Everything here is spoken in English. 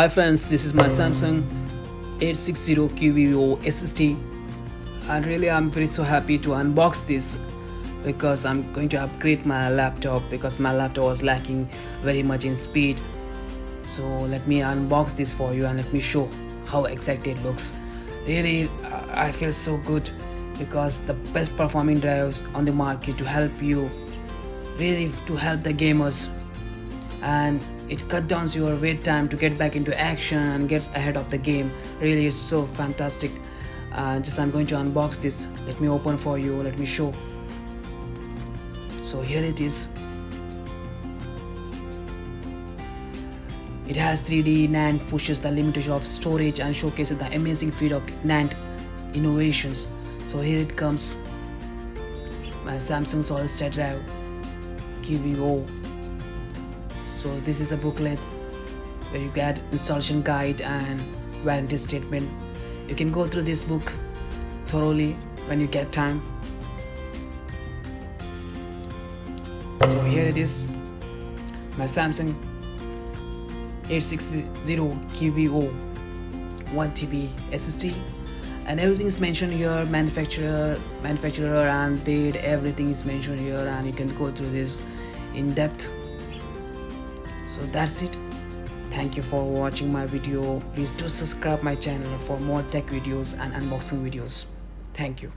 Hi friends, this is my Samsung 860 QVO SSD, and really I'm very so happy to unbox this because I'm going to upgrade my laptop because my laptop was lacking very much in speed. So let me unbox this for you and let me show how exactly it looks. Really I feel so good because the best performing drives on the market to help you, really to help the gamers, and it cut down your wait time to get back into action and gets ahead of the game. Really it's so fantastic. I'm going to unbox this. Let me open for you, let me show. So here it is. It has 3D NAND, pushes the limitation of storage and showcases the amazing feat of NAND innovations. So here it comes, my Samsung solid state drive QVO. So this is a booklet where you get installation guide and warranty statement. You can go through this book thoroughly when you get time. So here it is, my Samsung 860 QVO 1TB SSD, and everything is mentioned here, manufacturer and date, everything is mentioned here, and you can go through this in depth. So that's it. Thank you for watching my video. Please do subscribe my channel for more tech videos and unboxing videos. Thank you.